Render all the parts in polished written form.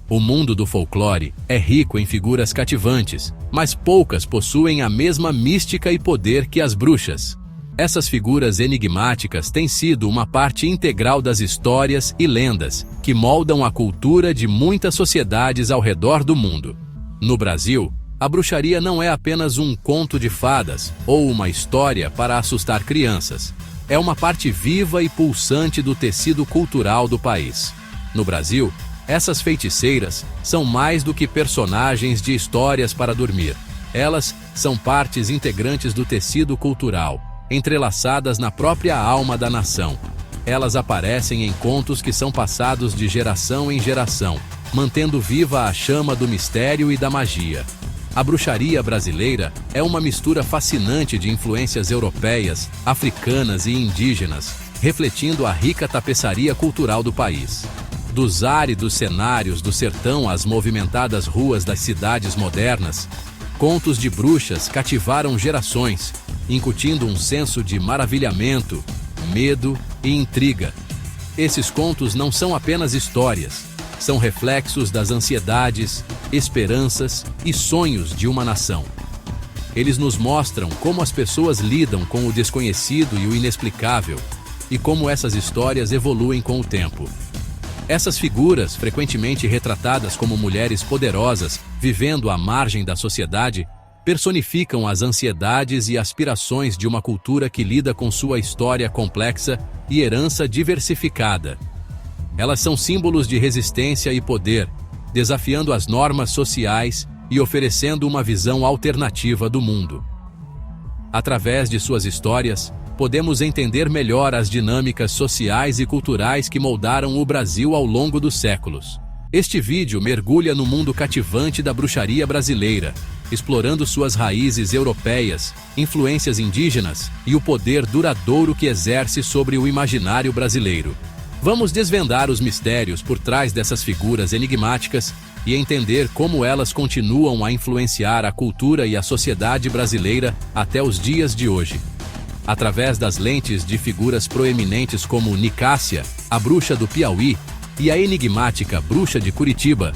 O mundo do folclore é rico em figuras cativantes, mas poucas possuem a mesma mística e poder que as bruxas. Essas figuras enigmáticas têm sido uma parte integral das histórias e lendas que moldam a cultura de muitas sociedades ao redor do mundo. No Brasil, a bruxaria não é apenas um conto de fadas ou uma história para assustar crianças. É uma parte viva e pulsante do tecido cultural do país. No Brasil, essas feiticeiras são mais do que personagens de histórias para dormir. Elas são partes integrantes do tecido cultural, entrelaçadas na própria alma da nação. Elas aparecem em contos que são passados de geração em geração, mantendo viva a chama do mistério e da magia. A bruxaria brasileira é uma mistura fascinante de influências europeias, africanas e indígenas, refletindo a rica tapeçaria cultural do país. Dos áridos cenários do sertão às movimentadas ruas das cidades modernas, contos de bruxas cativaram gerações, incutindo um senso de maravilhamento, medo e intriga. Esses contos não são apenas histórias, são reflexos das ansiedades, esperanças e sonhos de uma nação. Eles nos mostram como as pessoas lidam com o desconhecido e o inexplicável, e como essas histórias evoluem com o tempo. Essas figuras, frequentemente retratadas como mulheres poderosas, vivendo à margem da sociedade, personificam as ansiedades e aspirações de uma cultura que lida com sua história complexa e herança diversificada. Elas são símbolos de resistência e poder, desafiando as normas sociais e oferecendo uma visão alternativa do mundo. Através de suas histórias, podemos entender melhor as dinâmicas sociais e culturais que moldaram o Brasil ao longo dos séculos. Este vídeo mergulha no mundo cativante da bruxaria brasileira, explorando suas raízes europeias, influências indígenas e o poder duradouro que exerce sobre o imaginário brasileiro. Vamos desvendar os mistérios por trás dessas figuras enigmáticas e entender como elas continuam a influenciar a cultura e a sociedade brasileira até os dias de hoje. Através das lentes de figuras proeminentes como Nicásia, a bruxa do Piauí, e a enigmática bruxa de Curitiba,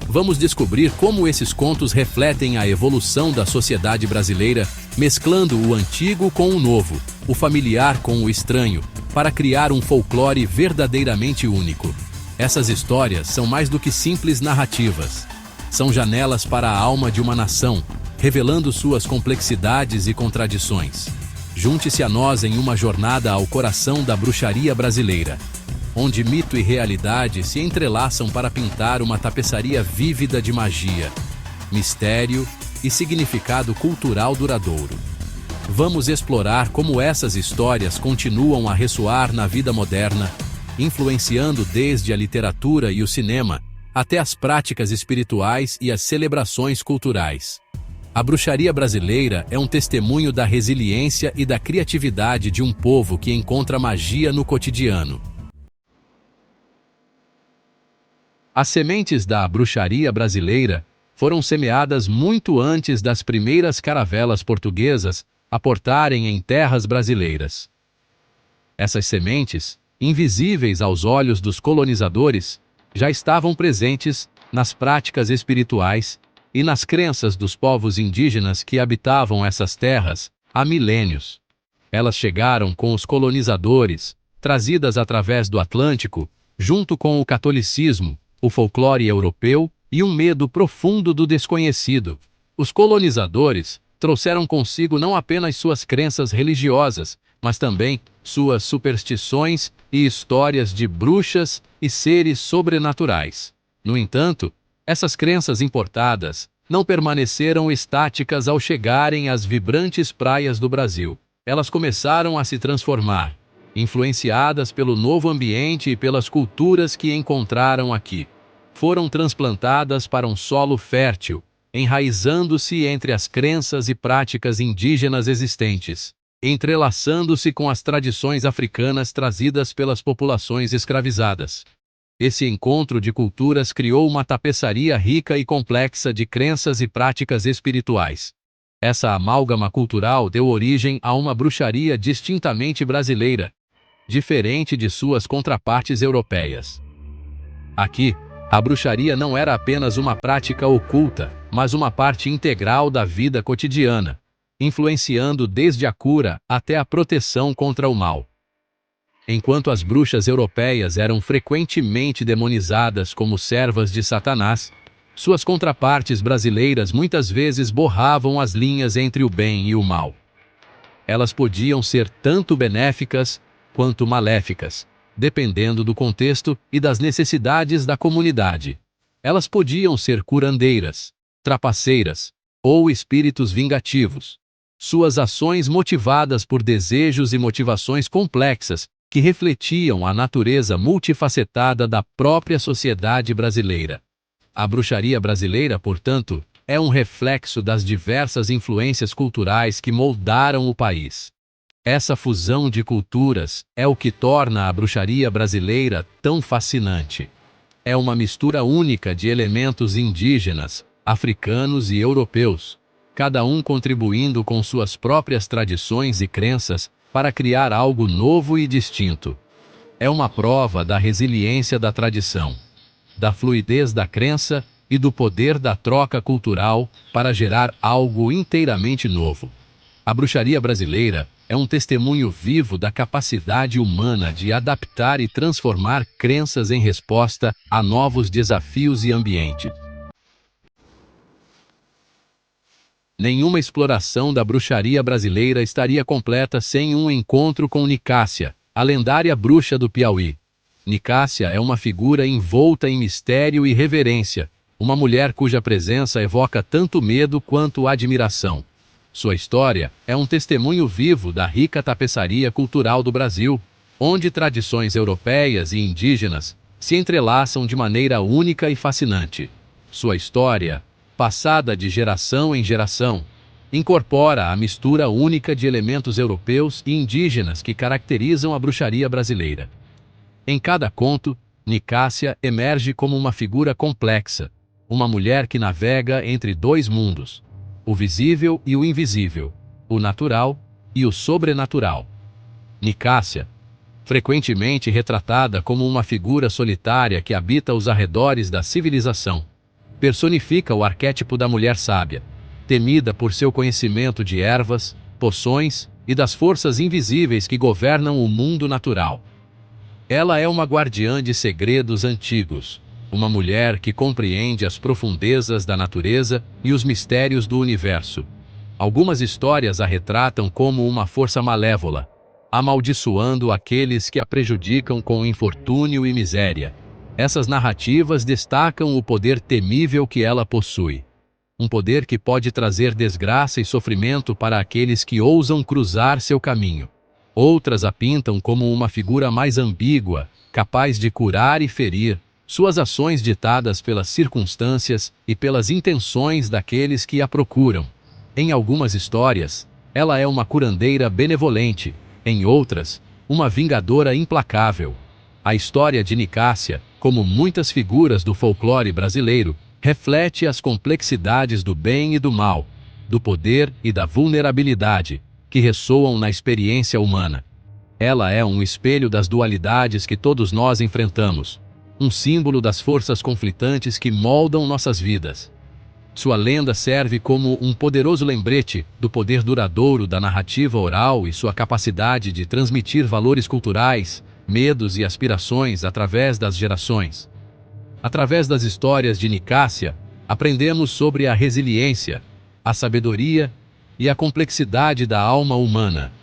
vamos descobrir como esses contos refletem a evolução da sociedade brasileira, mesclando o antigo com o novo, o familiar com o estranho, para criar um folclore verdadeiramente único. Essas histórias são mais do que simples narrativas. São janelas para a alma de uma nação, revelando suas complexidades e contradições. Junte-se a nós em uma jornada ao coração da bruxaria brasileira, onde mito e realidade se entrelaçam para pintar uma tapeçaria vívida de magia, mistério e significado cultural duradouro. Vamos explorar como essas histórias continuam a ressoar na vida moderna, influenciando desde a literatura e o cinema até as práticas espirituais e as celebrações culturais. A bruxaria brasileira é um testemunho da resiliência e da criatividade de um povo que encontra magia no cotidiano. As sementes da bruxaria brasileira foram semeadas muito antes das primeiras caravelas portuguesas aportarem em terras brasileiras. Essas sementes, invisíveis aos olhos dos colonizadores, já estavam presentes nas práticas espirituais e nas crenças dos povos indígenas que habitavam essas terras há milênios. Elas chegaram com os colonizadores, trazidas através do Atlântico, junto com o catolicismo, o folclore europeu e um medo profundo do desconhecido. Os colonizadores trouxeram consigo não apenas suas crenças religiosas, mas também suas superstições e histórias de bruxas e seres sobrenaturais. No entanto, essas crenças importadas não permaneceram estáticas ao chegarem às vibrantes praias do Brasil. Elas começaram a se transformar, influenciadas pelo novo ambiente e pelas culturas que encontraram aqui. Foram transplantadas para um solo fértil, enraizando-se entre as crenças e práticas indígenas existentes, entrelaçando-se com as tradições africanas trazidas pelas populações escravizadas. Esse encontro de culturas criou uma tapeçaria rica e complexa de crenças e práticas espirituais. Essa amálgama cultural deu origem a uma bruxaria distintamente brasileira, diferente de suas contrapartes europeias. Aqui, A bruxaria não era apenas uma prática oculta, mas uma parte integral da vida cotidiana, influenciando desde a cura até a proteção contra o mal. Enquanto as bruxas europeias eram frequentemente demonizadas como servas de Satanás, suas contrapartes brasileiras muitas vezes borravam as linhas entre o bem e o mal. Elas podiam ser tanto benéficas quanto maléficas, dependendo do contexto e das necessidades da comunidade. Elas podiam ser curandeiras, trapaceiras ou espíritos vingativos. Suas ações motivadas por desejos e motivações complexas que refletiam a natureza multifacetada da própria sociedade brasileira. A bruxaria brasileira, portanto, é um reflexo das diversas influências culturais que moldaram o país. Essa fusão de culturas é o que torna a bruxaria brasileira tão fascinante. É uma mistura única de elementos indígenas, africanos e europeus, cada um contribuindo com suas próprias tradições e crenças para criar algo novo e distinto. É uma prova da resiliência da tradição, da fluidez da crença e do poder da troca cultural para gerar algo inteiramente novo. A bruxaria brasileira é um testemunho vivo da capacidade humana de adaptar e transformar crenças em resposta a novos desafios e ambientes. Nenhuma exploração da bruxaria brasileira estaria completa sem um encontro com Nicásia, a lendária bruxa do Piauí. Nicásia é uma figura envolta em mistério e reverência, uma mulher cuja presença evoca tanto medo quanto admiração. Sua história é um testemunho vivo da rica tapeçaria cultural do Brasil, onde tradições europeias e indígenas se entrelaçam de maneira única e fascinante. Sua história, passada de geração em geração, incorpora a mistura única de elementos europeus e indígenas que caracterizam a bruxaria brasileira. Em cada conto, Nicásia emerge como uma figura complexa, uma mulher que navega entre dois mundos: o visível e o invisível, o natural e o sobrenatural. Nicásia, frequentemente retratada como uma figura solitária que habita os arredores da civilização, personifica o arquétipo da mulher sábia, temida por seu conhecimento de ervas, poções e das forças invisíveis que governam o mundo natural. Ela é uma guardiã de segredos antigos, uma mulher que compreende as profundezas da natureza e os mistérios do universo. Algumas histórias a retratam como uma força malévola, amaldiçoando aqueles que a prejudicam com infortúnio e miséria. Essas narrativas destacam o poder temível que ela possui. Um poder que pode trazer desgraça e sofrimento para aqueles que ousam cruzar seu caminho. Outras a pintam como uma figura mais ambígua, capaz de curar e ferir, suas ações ditadas pelas circunstâncias e pelas intenções daqueles que a procuram. Em algumas histórias, ela é uma curandeira benevolente, em outras, uma vingadora implacável. A história de Nicásia, como muitas figuras do folclore brasileiro, reflete as complexidades do bem e do mal, do poder e da vulnerabilidade, que ressoam na experiência humana. Ela é um espelho das dualidades que todos nós enfrentamos, um símbolo das forças conflitantes que moldam nossas vidas. Sua lenda serve como um poderoso lembrete do poder duradouro da narrativa oral e sua capacidade de transmitir valores culturais, medos e aspirações através das gerações. Através das histórias de Nicásia, aprendemos sobre a resiliência, a sabedoria e a complexidade da alma humana,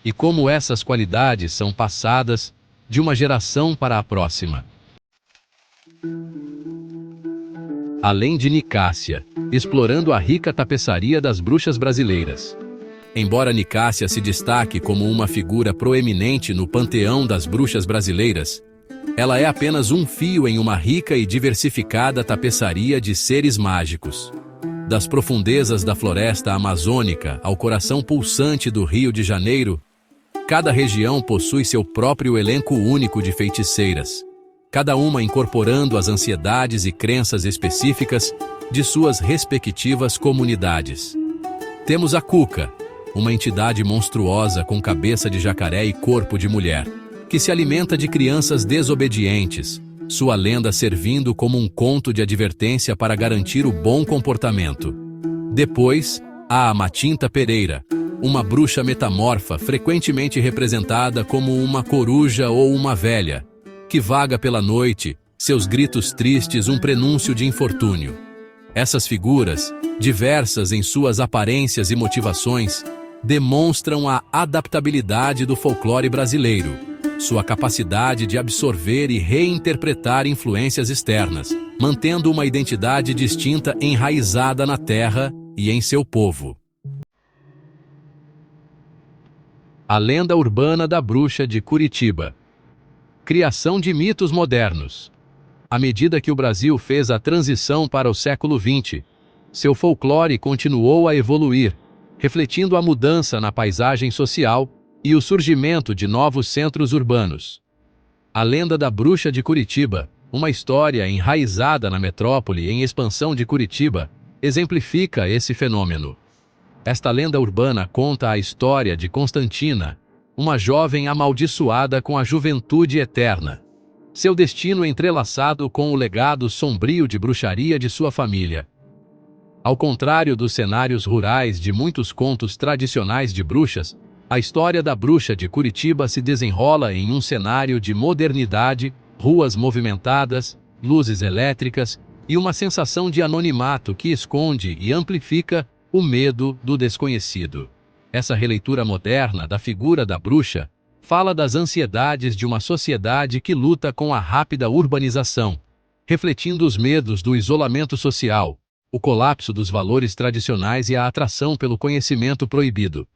e como essas qualidades são passadas de uma geração para a próxima. Além de Nicásia, explorando a rica tapeçaria das bruxas brasileiras. Embora Nicásia se destaque como uma figura proeminente no panteão das bruxas brasileiras, ela é apenas um fio em uma rica e diversificada tapeçaria de seres mágicos. Das profundezas da floresta amazônica ao coração pulsante do Rio de Janeiro, cada região possui seu próprio elenco único de feiticeiras, cada uma incorporando as ansiedades e crenças específicas de suas respectivas comunidades. Temos a Cuca, uma entidade monstruosa com cabeça de jacaré e corpo de mulher, que se alimenta de crianças desobedientes, sua lenda servindo como um conto de advertência para garantir o bom comportamento. Depois, há a Matinta Pereira, uma bruxa metamorfa frequentemente representada como uma coruja ou uma velha, que vaga pela noite, seus gritos tristes um prenúncio de infortúnio. Essas figuras, diversas em suas aparências e motivações, demonstram a adaptabilidade do folclore brasileiro, sua capacidade de absorver e reinterpretar influências externas, mantendo uma identidade distinta enraizada na terra e em seu povo. A lenda urbana da bruxa de Curitiba. Criação de mitos modernos. À medida que o Brasil fez a transição para o século XX, seu folclore continuou a evoluir, refletindo a mudança na paisagem social e o surgimento de novos centros urbanos. A lenda da bruxa de Curitiba, uma história enraizada na metrópole em expansão de Curitiba, exemplifica esse fenômeno. Esta lenda urbana conta a história de Constantina, uma jovem amaldiçoada com a juventude eterna. Seu destino entrelaçado com o legado sombrio de bruxaria de sua família. Ao contrário dos cenários rurais de muitos contos tradicionais de bruxas, a história da bruxa de Curitiba se desenrola em um cenário de modernidade, ruas movimentadas, luzes elétricas e uma sensação de anonimato que esconde e amplifica o medo do desconhecido. Essa releitura moderna da figura da bruxa fala das ansiedades de uma sociedade que luta com a rápida urbanização, refletindo os medos do isolamento social, o colapso dos valores tradicionais e a atração pelo conhecimento proibido.